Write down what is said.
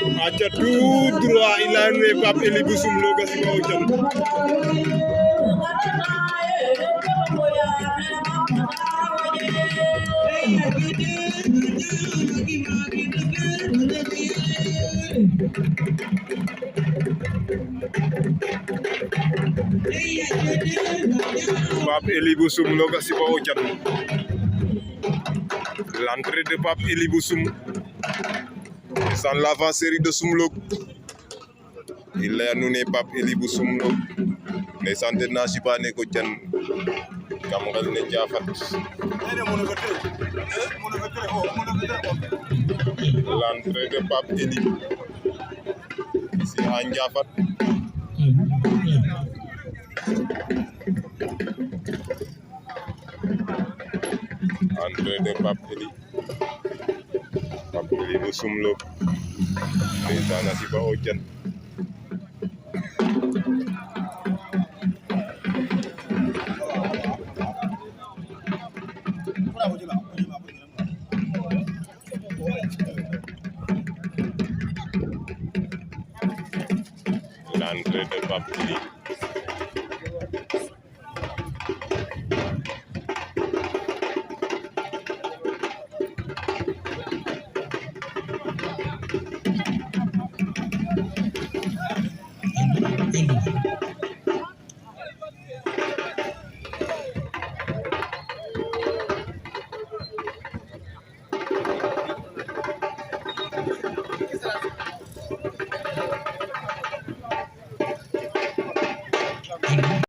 Acha tout droit il a amené Pape Eli bu Soume lo gasi ko jam Pape Eli bu Soume lo gasi ko jam l'entrée de Pape Eli bu Soume sans l'avant-série de Soumlok il a annoncé Pape Eli bu Soume lo ne santé na sibane ko tian kamal ne Ndiaffat l'entrée de Pape Eli ici à Ndiaffat entrée de Pape Eli bu Soume lo ne na siba o tian l'entrée de Pape Eli